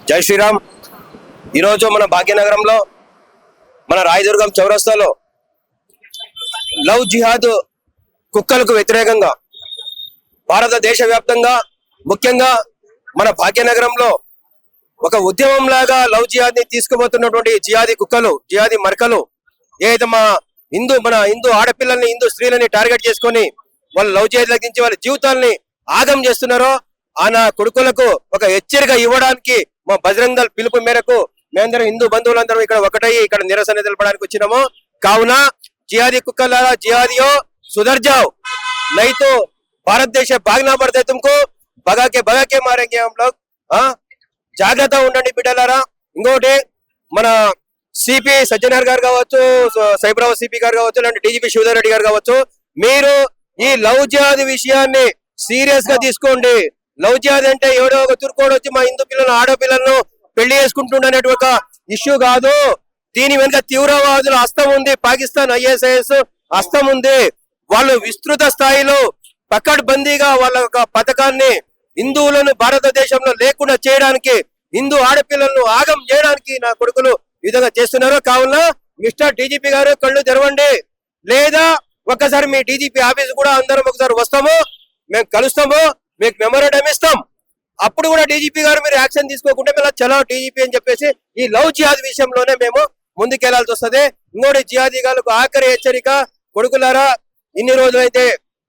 జై శ్రీరామ్. ఈరోజు మన భాగ్యనగరంలో మన రాయదుర్గం చౌరస్తాలో లవ్ జిహాద్ కుక్కలకు వ్యతిరేకంగా భారతదేశ వ్యాప్తంగా ముఖ్యంగా మన భాగ్యనగరంలో ఒక ఉద్యమం లాగా లవ్ జిహాద్ ని తీసుకుపోతున్నటువంటి జిహాదీ కుక్కలు, జిహాదీ మరకలు ఏదైతే మన హిందూ ఆడపిల్లల్ని, హిందూ స్త్రీలని టార్గెట్ చేసుకొని వాళ్ళు లవ్ జిహాద్ లగించి వాళ్ళ జీవితాల్ని ఆగం చేస్తున్నారో ఆ నా కొడుకులకు ఒక హెచ్చరిక ఇవ్వడానికి మా బజరంగ్ దళ్ పిలుపు మేరకు మేమందరం హిందూ బంధువులందరం ఇక్కడ ఒకటయ్యి ఇక్కడ నిరసన తెలపడానికి వచ్చినాము. కావున జిహాదీ కుక్కలారా, జిహాదియో सुधर जाओ, नहीं तो भारत देश भागना पड़ता है तुमको, भगा के मारेंगे हम लोग. జాగ్రత్త ఉండండి బిడ్డలారా. ఇంకోటి మన సిపి సజ్జనార్ గారు కావచ్చు, సైబరాబాద్ సిపి గారు కావచ్చు, లేదంటే డీజీపీ శివధర్ రెడ్డి గారు కావచ్చు, మీరు ఈ లవ్ జిహాద్ విషయాన్ని సీరియస్ గా తీసుకోండి. లవ్ జిహాద్ అంటే ఎవడో ఒక తుర్కోడు వచ్చి మా హిందూ పిల్లలు, ఆడపిల్లలను పెళ్లి చేసుకుంటుండనే ఒక ఇష్యూ కాదు. దీని వెనుక తీవ్రవాదుల హస్తం ఉంది, పాకిస్తాన్ ISIS హస్తం ఉంది. వాళ్ళు విస్తృత స్థాయిలో పకడ్బందీగా వాళ్ళ ఒక పథకాన్ని హిందువులను భారతదేశంలో లేకుండా చేయడానికి, హిందూ ఆడపిల్లలను ఆగం చేయడానికి నా కొడుకులు ఈ విధంగా చేస్తున్నారు. కావున మిస్టర్ డీజీపీ గారు కళ్ళు తెరవండి, లేదా ఒక్కసారి మీ డీజీపీ ఆఫీస్ కూడా అందరం ఒకసారి వస్తాము, మేము కలుస్తాము, మీకు మెమోరాండం ఇస్తాం. అప్పుడు కూడా డీజీపీ గారు మీరు యాక్షన్ తీసుకోకుంటే మళ్ళీ చలో డీజీపీ అని చెప్పేసి ఈ లవ్ జిహాద్ విషయంలోనే మేము ముందుకెళ్లాల్సి వస్తుంది. ఇంకోటి జిహాదీ గారికి ఆఖరి హెచ్చరిక, కొడుకులారా, ఇన్ని రోజులైతే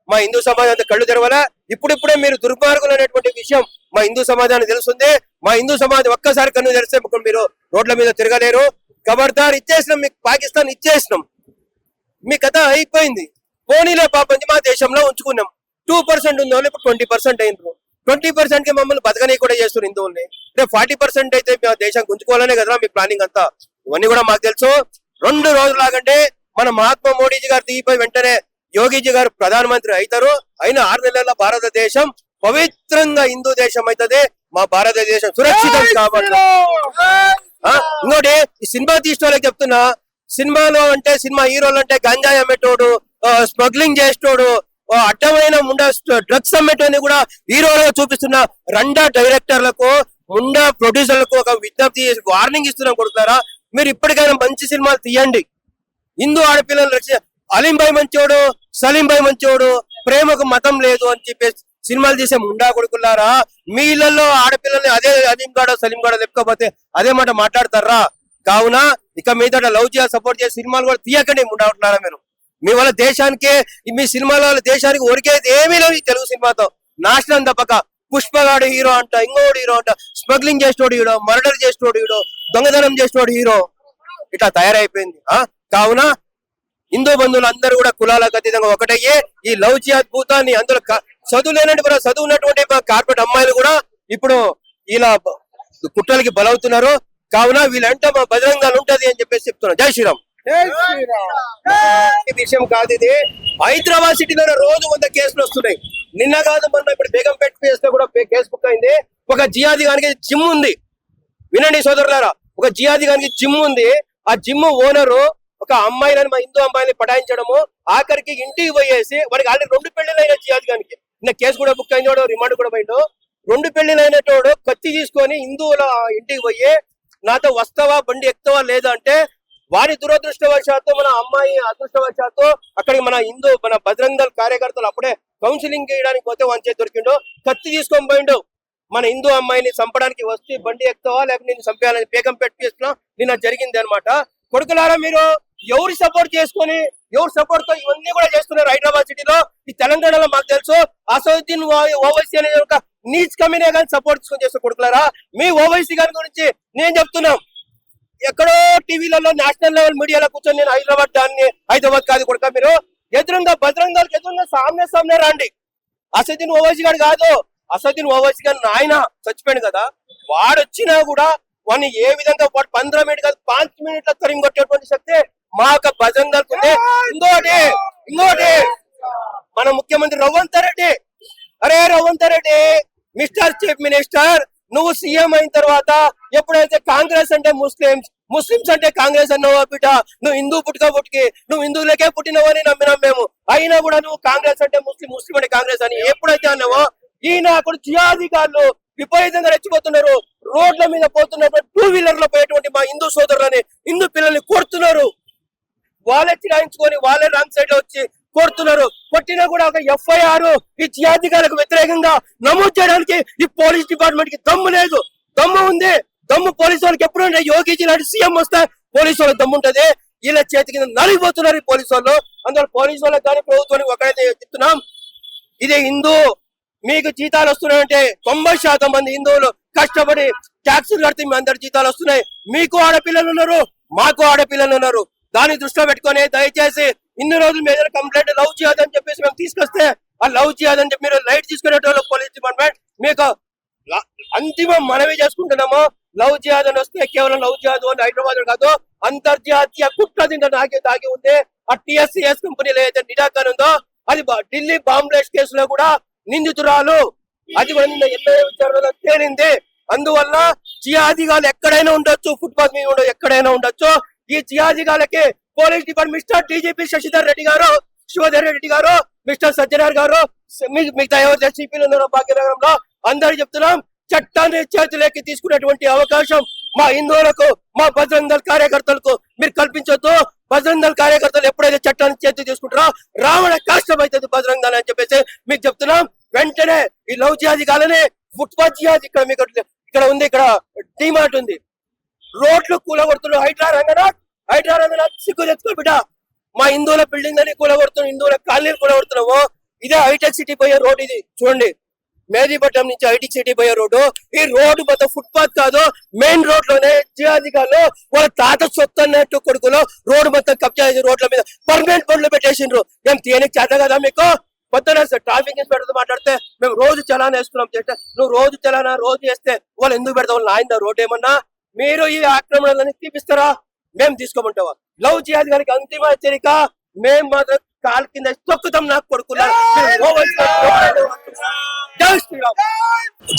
మా హిందూ సమాజం అంతా కళ్ళు తెరవాలా. ఇప్పుడిప్పుడే మీరు దుర్మార్గులు అనేటువంటి విషయం మా హిందూ సమాజానికి తెలుస్తుంది. మా హిందూ సమాజం ఒక్కసారి కన్ను తెరిస్తే మీరు రోడ్ల మీద తిరగలేరు. ఖబర్దార్, ఇచ్చేసినాం మీకు, పాకిస్తాన్ ఇచ్చేసినాం, మీ కథ అయిపోయింది. పోనీలే పాపం మా దేశంలో ఉంచుకున్నాం. 2% ఉన్న వాళ్ళు ఇప్పుడు 20% అయినారు. 20% కి మమ్మల్ని బతకని కూడా చేస్తున్నారు హిందువుల్ని. 40% అయితే మా దేశానికి ఉంచుకోవాలనే కదా మీ ప్లానింగ్ అంతా. ఇవన్నీ కూడా మాకు తెలుసు. 2 రోజులు లాగంటే మన మహాత్మా మోడీజీ గారు దిగిపోయి వెంటనే యోగిజీ గారు ప్రధానమంత్రి అవుతారు. అయినా 6 నెలల భారతదేశం పవిత్రంగా హిందూ దేశం అవుతుంది. మా భారతదేశం సురక్షితం కాబట్టి. ఇంకోటి ఈ సినిమా తీసిన వాళ్ళకి చెప్తున్నా, సినిమాలో అంటే సినిమా హీరోలు అంటే గంజాయి అమ్మేటోడు, స్మగ్లింగ్ చేసేటోడు, అడ్డమైన ముండా డ్రగ్స్ అమ్మేటోని కూడా హీరోలుగా చూపిస్తున్న రండా డైరెక్టర్లకు, ముండా ప్రొడ్యూసర్లకు ఒక విజ్ఞప్తి చేసి వార్నింగ్ ఇస్తున్నాం. కొడుతారా, మీరు ఇప్పటికైనా మంచి సినిమాలు తీయండి. హిందూ ఆడపిల్లలు అలీం భాయ్ మంచోడు, సలీం భాయ్ మంచోడు, ప్రేమకు మతం లేదు అని చెప్పేసి సినిమాలు తీసే ముండా కొడుకులారా, మీ ఇళ్లలో ఆడపిల్లల్ని అదే అలీం గాడో సలీం గాడో లేకపోతే అదే మాట మాట్లాడతారా? కావున ఇక మీద లవ్ జిహాద్ సపోర్ట్ చేసే సినిమాలు కూడా తీయకండి ముండా ఉంటున్నారా మీరు. మీ వల్ల దేశానికి, మీ సినిమాల వల్ల దేశానికి ఒరికేది ఏమీ లేవు. ఈ తెలుగు సినిమాతో నాశనం తప్పక. పుష్పగాడు హీరో అంట, ఇంకోడు హీరో అంట, స్మగ్లింగ్ చేసేటోడు హీరో, మర్డర్ చేసేటోడు హీరో, దొంగతనం చేసేటోడు హీరో, ఇట్లా తయారైపోయింది. కావున హిందూ బంధువులు అందరూ కూడా కులాలకు అతీతంగా ఒకటయ్యే ఈ లవ్ జిహాద్ భూతాన్ని, అందులో చదువు లేనట్టు చదువు ఉన్నటువంటి కార్పొరేట్ అమ్మాయిలు కూడా ఇప్పుడు ఇలా కుట్రలకి బలవుతున్నారు. కావున వీళ్ళంటే మా బజరంగ్ దళ్ ఉంటది అని చెప్పేసి చెప్తున్నారు. జై శ్రీరామ్. విషయం కాదు ఇది. హైదరాబాద్ సిటీలో రోజు 100 కేసులు వస్తున్నాయి. నిన్న కాదు మొన్న ఇప్పుడు బేగంపేట కేసులో కూడా కేసు బుక్ అయింది. ఒక జిహాదీ గానికి జిమ్ ఉంది. వినండి సోదరులారా, ఒక జిహాదీ గానికి జిమ్ ఉంది. ఆ జిమ్ ఓనరు ఒక అమ్మాయిలని, మా హిందూ అమ్మాయిని పటాయించడము, ఆఖరికి ఇంటికి పోయేసి వాడికి ఆల్రెడీ 2 పెళ్లిళ్ళు అయిన జిహాదీ గానికి నిన్న కేసు కూడా బుక్ అయింది. వాడు రిమాండ్ కూడా పోయిండు. 2 పెళ్లిళ్ళు అయినటోడు కత్తి తీసుకొని హిందువుల ఇంటికి పోయి నాతో వస్తావా, బండి ఎక్కుతావా లేదా అంటే, వారి దురదృష్టవశాత్తు మన అమ్మాయి అదృష్టవశాత్తు అక్కడికి మన బజరంగ్ దళ్ కార్యకర్తలు అప్పుడే కౌన్సిలింగ్ చేయడానికి పోతే వాని చేతి దొరికిండు, కత్తి తీసుకొని పోయిండు. మన హిందూ అమ్మాయిని చంపడానికి వస్తే బండి ఎక్కుతావా లేకపోతే నేను చంపేయాలని బేగంపేట కేసులో నిన్న జరిగింది అనమాట. కొడుకులారా, మీరు ఎవరు సపోర్ట్ చేసుకొని, ఎవరు సపోర్ట్ తో ఇవన్నీ కూడా చేస్తున్నారు హైదరాబాద్ సిటీలో. ఈ తెలంగాణలో మాకు తెలుసు అసదుద్దీన్ ఓవైసీ అనే ఒక నీచ్ కమినే కానీ సపోర్ట్ తీసుకొని చేస్తారు. కొడుకులారా, మీ ఓవైసీ గారి గురించి నేను చెప్తున్నాం. ఎక్కడో టీవీలలో నేషనల్ లెవెల్ మీడియాలో కూర్చొని నేను హైదరాబాద్ కాదు కొడుక, మీరు ఎదురుగా బజరంగ్ దళ్ ఎదురుగా సామ్నే రండి. అసదుద్దీన్ ఓవైసీ గారు కాదు, అసదుద్దీన్ ఓవైసీ గారు నాయన చచ్చిపోయాడు కదా, వాడు వచ్చినా కూడా వాడిని ఏ విధంగా 15 మినిట్ కాదు 5 మినిట్ల తరిమి కొట్టేటువంటి శక్తి మా యొక్క బజరంగ్ దళ్ ఉంది. ఇంకోటి మన ముఖ్యమంత్రి రేవంత్ రెడ్డి, అరే Revanth Reddy, mister chief minister, నువ్వు సీఎం అయిన తర్వాత ఎప్పుడైతే కాంగ్రెస్ అంటే ముస్లిమ్స్ అంటే కాంగ్రెస్ అన్నావా బిడ్డ, నువ్వు హిందూ పుట్టుకి నువ్వు హిందువులకే పుట్టినవని నమ్మినాం మేము. అయినా కూడా నువ్వు కాంగ్రెస్ అంటే ముస్లిం అంటే కాంగ్రెస్ అని ఎప్పుడైతే అన్నావో, ఈయన అక్కడ జిహాదీ గాళ్ళు విపరీతంగా రెచ్చిపోతున్నారు. రోడ్ల మీద పోతున్నప్పుడు టూ వీలర్ లో పోయేటువంటి మా హిందూ సోదరులని, హిందూ పిల్లల్ని కొడుతున్నారు. వాళ్ళే చిరాయించుకొని వాళ్ళే రాంగ్ సైడ్ లో వచ్చి కొడుతున్నారు. కొట్టినా కూడా ఒక ఎఫ్ఐఆర్ ఈ జిహాదీలకు వ్యతిరేకంగా నమోదు చేయడానికి ఈ పోలీస్ డిపార్ట్మెంట్ కి దమ్ము లేదు. దమ్ము ఉంది, దమ్ము పోలీసు వాళ్ళకి ఎప్పుడు ఉండే. యోగిజీ లాంటి సీఎం వస్తే పోలీసు వాళ్ళకి దమ్ము ఉంటది. వీళ్ళ చేతి కింద నలిగిపోతున్నారు ఈ పోలీసు వాళ్ళు. అందువల్ల పోలీసు వాళ్ళకి కానీ ప్రభుత్వానికి ఒకరైతే చెప్తున్నాం, ఇది హిందూ మీకు జీతాలు వస్తున్నాయంటే 90% మంది హిందువులు కష్టపడి ట్యాక్సులు కడితే మీ అందరి జీతాలు వస్తున్నాయి. మీకు ఆడపిల్లలు ఉన్నారు, మాకు ఆడపిల్లలు ఉన్నారు. దాన్ని దృష్టిలో పెట్టుకొని దయచేసి ఇన్ని రోజులు మీద కంప్లైంట్ లవ్ జిహాద్ అని చెప్పేసి మేము తీసుకొస్తే ఆ లవ్ జిహాద్ అని చెప్పి మీరు లైట్ తీసుకునేటోళ్ళు పోలీస్ డిపార్ట్మెంట్ మీకు అంతిమ మనవి చేసుకుంటున్నాము. లవ్ జిహాద్ అని వస్తే కేవలం లవ్ జిహాద్ అని హైదరాబాద్ కాదు, అంతర్జాతీయ కుట్ర దీంట్లో దాగి ఉంది. ఆ టిఎస్సిఎస్ కంపెనీలో ఏదైతే నిరాకరణ ఉందో అది ఢిల్లీ బాంబ్ బ్లాస్ట్ కేసులో కూడా నిందితురాలు. అది ఎన్నో విచారణలో తేలింది. అందువల్ల జిహాదీగాలు ఎక్కడైనా ఉండొచ్చు, ఫుట్పాత్ మీద ఉండొచ్చు, ఎక్కడైనా ఉండొచ్చు. ఈ జిహాదీగాలకి police department mister DGP Shashidhar Reddy గారు, శివధర్ రెడ్డి గారు, మిస్టర్ సజ్జనార్ గారు, మిగతా ఎవరు సిపిలు ఉన్నారో భాగ్యనగరంలో అందరూ చెప్తున్నాం, చట్టాన్ని చేతులకి తీసుకునేటువంటి అవకాశం మా హిందువులకు, మా బజరంగ్ దళ్ కార్యకర్తలకు మీరు కల్పించొద్దు. బజరంగ్ దళ్ కార్యకర్తలు ఎప్పుడైతే చట్టాన్ని చేతి తీసుకుంటారో రావణ కష్టం అవుతుంది బజరంగ్ దళ్ అని చెప్పేసి మీకు చెప్తున్నాం. వెంటనే ఈ లవ్ జిహాదీ కాలని ఫుట్పాత్ జిహాదీ ఇక్కడ ఉంది, ఇక్కడ డిమార్ట్ ఉంది, రోడ్లు కూలగొడుతున్నారు. హైడ్రా రంగనాథ్ సిగ్గు తెచ్చుకో బిడ్డ. మా హిందువుల బిల్డింగ్ అని కూలగొడుతున్నాం, హిందువుల కాలనీలు కూలగొడుతున్నాము. ఇదే హైటెక్ సిటీ పోయే రోడ్ ఇది చూడండి, మేదీపట్నం నుంచి హైటెక్ సిటీ పోయే రోడ్డు. ఈ రోడ్డు మొత్తం ఫుట్పాత్ కాదు, మెయిన్ రోడ్ లోనే జిహాదీగాళ్ళు వాళ్ళ తాత సొత్తు అన్నట్టు కొడుకులు రోడ్డు మొత్తం కబ్జా చేసి రోడ్ల మీద పర్మనెంట్ బోర్డులు పెట్టేసిండ్రు. ఏం తీయనికి చేత కదా మీకు? పొద్దున ట్రాఫిక్ ఇన్స్పెక్టర్ మాట్లాడితే మేము రోజు చలానా వేస్తున్నాం చేస్తే, నువ్వు రోజు చలానా రోజు వేస్తే వాళ్ళు ఎందుకు పెడతావు? వాళ్ళు ఆయిందా రోడ్డు ఏమన్నా? మీరు ఈ ఆక్రమణలని తీపిస్తారా? మేము తీసుకోమంటావా? లవ్ జిహాదీ గారికి అంతిమ హెచ్చరిక, మేము మాత్రం కాలు కింద తొక్కుతాం నాకు కొడుకున్నా.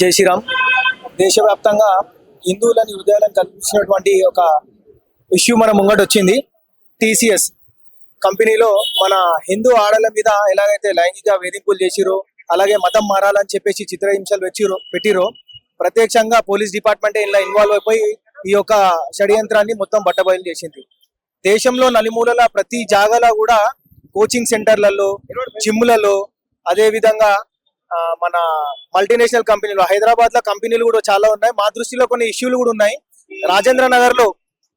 జై శ్రీరామ్. దేశవ్యాప్తంగా హిందువులని హృదయాలను కల్పించినటువంటి ఒక ఇష్యూ మన ముంగట వచ్చింది. టీసీఎస్ కంపెనీలో మన హిందూ ఆడల మీద ఎలాగైతే లైంగిక వేధింపులు చేసిరో, అలాగే మతం మారాలని చెప్పేసి చిత్రహింసలు పెట్టిరో, ప్రత్యక్షంగా పోలీస్ డిపార్ట్మెంటే ఇలా ఇన్వాల్వ్ అయిపోయి ఈ యొక్క షడ్యంత్రాన్ని మొత్తం బట్టబయలు చేసింది. దేశంలో నలుమూలల ప్రతి జాగాలో కూడా కోచింగ్ సెంటర్లలో, జిమ్లలో, అదే విధంగా మన మల్టీనేషనల్ కంపెనీలు, హైదరాబాద్ లో కంపెనీలు కూడా చాలా ఉన్నాయి. మా దృష్టిలో కొన్ని ఇష్యూలు కూడా ఉన్నాయి. రాజేంద్ర నగర్ లో,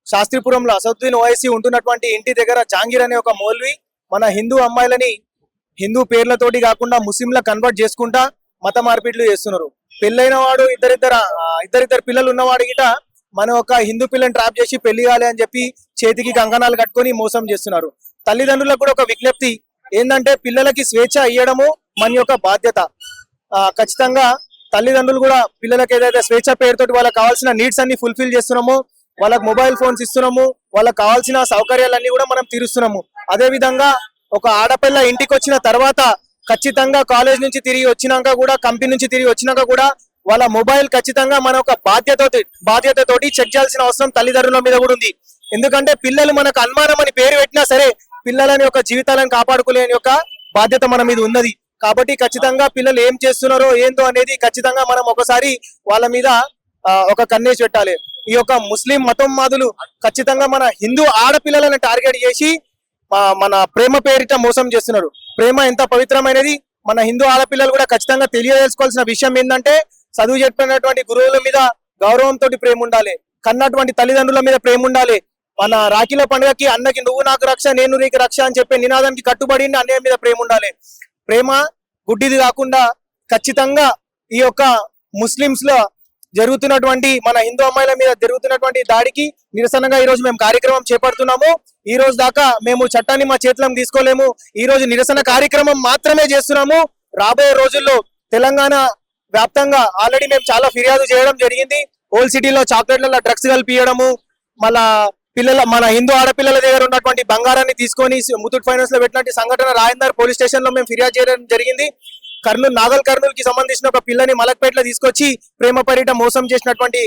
శాస్త్రీపురంలో అసదుద్దీన్ ఓవైసీ ఉంటున్నటువంటి ఇంటి దగ్గర జాంగీర్ అనే ఒక మౌల్వి మన హిందూ అమ్మాయిలని హిందూ పేర్లతోటి కాకుండా ముస్లింల కన్వర్ట్ చేసుకుంటా మత మార్పిడ్లు చేస్తున్నారు. పెళ్ళైన వాడు ఇద్దరిద్దరు పిల్లలు ఉన్నవాడు గిట మన ఒక హిందూ పిల్లని ట్రాప్ చేసి పెళ్లి కాలే అని చెప్పి చేతికి కంకణాలు కట్టుకొని మోసం చేస్తున్నారు. తల్లిదండ్రులకు కూడా ఒక విజ్ఞప్తి ఏంటంటే, పిల్లలకి స్వేచ్ఛ ఇవ్వడము మన యొక్క బాధ్యత. ఖచ్చితంగా తల్లిదండ్రులు కూడా పిల్లలకి ఏదైతే స్వేచ్ఛ పేరుతోటి వాళ్ళకి కావాల్సిన నీడ్స్ అన్ని ఫుల్ఫిల్ చేస్తున్నాము, వాళ్ళకి మొబైల్ ఫోన్స్ ఇస్తున్నాము, వాళ్ళకి కావాల్సిన సౌకర్యాలన్నీ కూడా మనం తీరుస్తున్నాము. అదే విధంగా ఒక ఆడపిల్ల ఇంటికి వచ్చిన తర్వాత ఖచ్చితంగా కాలేజ్ నుంచి తిరిగి వచ్చినాక కూడా, కంపెనీ నుంచి తిరిగి వచ్చినాక కూడా వాళ్ళ మొబైల్ ఖచ్చితంగా మన ఒక బాధ్యతతోటి చెక్ చేయాల్సిన అవసరం తల్లిదండ్రుల మీద కూడా ఉంది. ఎందుకంటే పిల్లలు మనకు అనుమానం అని పేరు పెట్టినా సరే పిల్లలని యొక్క జీవితాలను కాపాడుకోలేని యొక్క బాధ్యత మన మీద ఉన్నది. కాబట్టి ఖచ్చితంగా పిల్లలు ఏం చేస్తున్నారో ఏందో అనేది ఖచ్చితంగా మనం ఒకసారి వాళ్ళ మీద ఒక కన్నేసి పెట్టాలి. ఈ యొక్క ముస్లిం మతం మాదులు ఖచ్చితంగా మన హిందూ ఆడపిల్లలను టార్గెట్ చేసి మన ప్రేమ పేరిట మోసం చేస్తున్నారు. ప్రేమ ఎంత పవిత్రమైనది మన హిందూ ఆడపిల్లలు కూడా ఖచ్చితంగా తెలియజేసుకోవాల్సిన విషయం ఏంటంటే, చదువు చెప్పినటువంటి గురువుల మీద గౌరవంతో ప్రేమ ఉండాలి, కన్నటువంటి తల్లిదండ్రుల మీద ప్రేమ ఉండాలి. మన రాఖీల పండుగకి అన్నకి నువ్వు నాకు రక్ష నేను నీకు రక్ష అని చెప్పే నినాదానికి కట్టుబడి అన్నయ్య మీద ప్రేమ ఉండాలి. ప్రేమ గుడ్డిది కాకుండా ఖచ్చితంగా ఈ యొక్క ముస్లింస్ లో జరుగుతున్నటువంటి మన హిందూ అమ్మాయిల మీద జరుగుతున్నటువంటి దాడికి నిరసనగా ఈ రోజు మేము కార్యక్రమం చేపడుతున్నాము. ఈ రోజు దాకా మేము చట్టాన్ని మా చేతులను తీసుకోలేము. ఈ రోజు నిరసన కార్యక్రమం మాత్రమే చేస్తున్నాము. రాబోయే రోజుల్లో తెలంగాణ వ్యాప్తంగా ఆల్రెడీ మేము చాలా ఫిర్యాదు చేయడం జరిగింది. ఓల్డ్ సిటీలో చాక్లెట్లలో డ్రగ్స్ కలిపియడము, మళ్ళా మన హిందూ ఆడపిల్లల దగ్గర ఉన్నటువంటి బంగారాన్ని తీసుకొని ముతూట్ ఫైనాన్స్ లో పెట్టినట్టు సంఘటన రాయందర్ పోలీస్ స్టేషన్ లో మేము ఫిర్యాదు చేయడం జరిగింది. నాగల్ కర్నూలు కి సంబంధించిన ఒక పిల్లని మలక్పేటలో తీసుకొచ్చి ప్రేమ పరిట మోసం చేసినటువంటి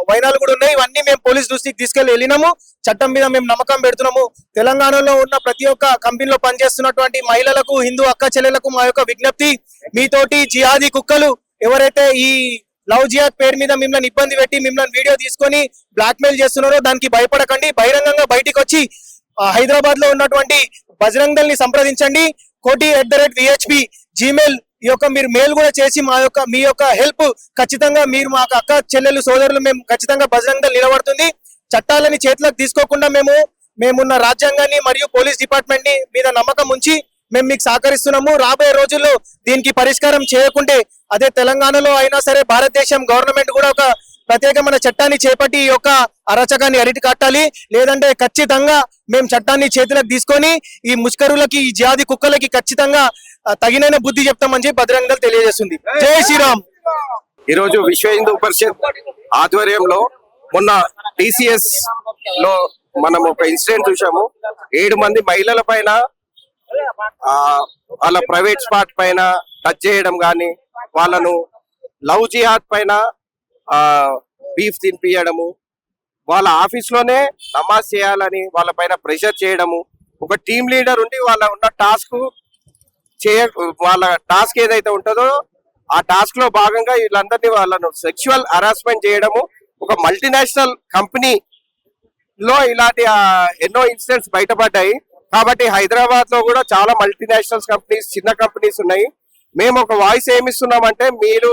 వైనాలు కూడా ఉన్నాయి. ఇవన్నీ మేము పోలీస్ దృష్టికి వెళ్ళినాము. చట్టం మీద మేము నమ్మకం పెడుతున్నాము. తెలంగాణలో ఉన్న ప్రతి ఒక్క కంపెనీలో పనిచేస్తున్నటువంటి మహిళలకు, హిందూ అక్క చెల్లెలకు మా యొక్క విజ్ఞప్తి, మీతోటి జిహాదీ కుక్కలు ఎవరైతే ఈ లవ్ జిహాద్ పేరు మీద మిమ్మల్ని ఇబ్బంది పెట్టి మిమ్మల్ని వీడియో తీసుకొని బ్లాక్ మెయిల్ చేస్తున్నారో దానికి భయపడకండి. బహిరంగంగా బయటికి వచ్చి హైదరాబాద్ లో ఉన్నటువంటి బజరంగ్ దళ్ ని సంప్రదించండి. koti@vhp జీమెయిల్ ఈ యొక్క మీరు మెయిల్ కూడా చేసి మీ యొక్క హెల్ప్ ఖచ్చితంగా మీరు మా అక్క చెల్లెలు సోదరులు మేము ఖచ్చితంగా బజరంగ్ దళ్ నిలబడుతుంది. చట్టాలని చేతులకు తీసుకోకుండా మేమున్న రాజ్యాంగాన్ని మరియు పోలీస్ డిపార్ట్మెంట్ ని మీద నమ్మకం ఉంచి మేము మీకు సహకరిస్తున్నాము. రాబోయే రోజుల్లో దీనికి పరిష్కారం చేయకుంటే అదే తెలంగాణలో అయినా సరే భారతదేశం గవర్నమెంట్ కూడా ఒక ప్రత్యేకమైన చట్టాన్ని చేపట్టి ఈ యొక్క అరాచకాన్ని అరిటి కట్టాలి. లేదంటే ఖచ్చితంగా మేము చట్టాన్ని చేతులకు తీసుకొని ఈ ముష్కరులకి ఈ జాతి కుక్కలకి ఖచ్చితంగా తగిన బుద్ధి చెప్తామని చెప్పి బజరంగ్ దళ్ తెలియజేస్తుంది. జై శ్రీరామ్. ఈరోజు విశ్వ హిందూ పరిషత్ ఆధ్వర్యంలో మొన్న టీసీఎస్ లో మనం ఒక ఇన్సిడెంట్ చూసాము. 7 మంది మహిళల పైన వాళ్ళ ప్రైవేట్ స్పాట్ పైన టచ్ చేయడం గాని, వాళ్ళను లవ్ జిహాద్ పైన బీఫ్ తినిపియడము, వాళ్ళ ఆఫీస్ లోనే నమాజ్ చేయాలని వాళ్ళ పైన ప్రెషర్ చేయడము, ఒక టీమ్ లీడర్ ఉండి వాళ్ళ ఉన్న వాళ్ళ టాస్క్ ఏదైతే ఉంటుందో ఆ టాస్క్ లో భాగంగా వీళ్ళందరినీ వాళ్ళను సెక్షువల్ హరాస్మెంట్ చేయడము. ఒక మల్టీనేషనల్ కంపెనీ లో ఇలాంటి ఎన్నో ఇన్సిడెంట్స్ బయటపడ్డాయి. కాబట్టి హైదరాబాద్ లో కూడా చాలా మల్టీనేషనల్ కంపెనీస్, చిన్న కంపెనీస్ ఉన్నాయి. మేము ఒక వాయిస్ ఏమిస్తున్నామంటే, మీరు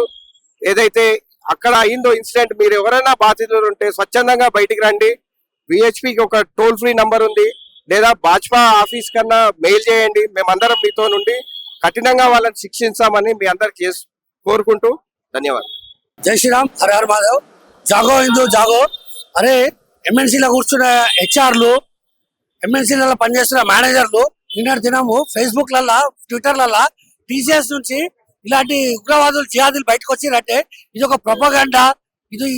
ఏదైతే అక్కడ అయిందో ఇన్సిడెంట్, మీరు ఎవరైనా బాధితులు ఉంటే స్వచ్ఛందంగా బయటికి రండి. విహెచ్పికి ఒక టోల్ ఫ్రీ నంబర్ ఉంది, లేదా భాజపా ఆఫీస్ కన్నా మెయిల్ చేయండి. మేమందరం మీతో నుండి కఠినంగా వాళ్ళని శిక్షించామని మీ అందరికి కోరుకుంటూ ధన్యవాదాలు. జై శ్రీరామ్. హర హర మాధవ్. జాగో హిందూ జాగో. అరే, ఎంఎన్సీలో కూర్చున్న హెచ్ఆర్లు, ఎంఎన్సీలలో పనిచేస్తున్న మేనేజర్లు నిన్నటి దినము ఫేస్బుక్ లల్లా, ట్విట్టర్లల్లా టీసీఎస్ నుంచి ఇలాంటి ఉగ్రవాదులు జిహాదులు బయటకు వచ్చిరంటే ఇది ఒక ప్రొపగండా.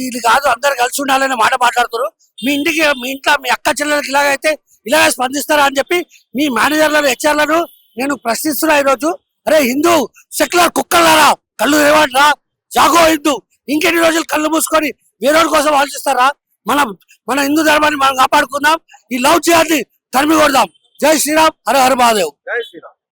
ఇది కాదు, అందరు కలిసి ఉండాలనే మాట మాట్లాడుతారు. మీ ఇంట్లో మీ అక్క చెల్లెలకి ఇలాగైతే ఇలాగే స్పందిస్తారా అని చెప్పి మీ మేనేజర్లను, హెచ్ఆర్లను నేను ప్రశ్నిస్తున్నా ఈరోజు. అరే హిందూ సెక్యులర్ కుక్కలారా, కళ్ళు ఏమంటారా? జాగో హిందూ. ఇంకెన్ని రోజులు కళ్ళు మూసుకొని వేరే కోసం ఆలోచిస్తారా? మన హిందూ ధర్మాన్ని మనం కాపాడుకుందాం. ఈ లవ్ జిహాద్ని తరిమి కొడదాం. జై శ్రీరామ్. హర హర మహాదేవ్. జై శ్రీరామ్.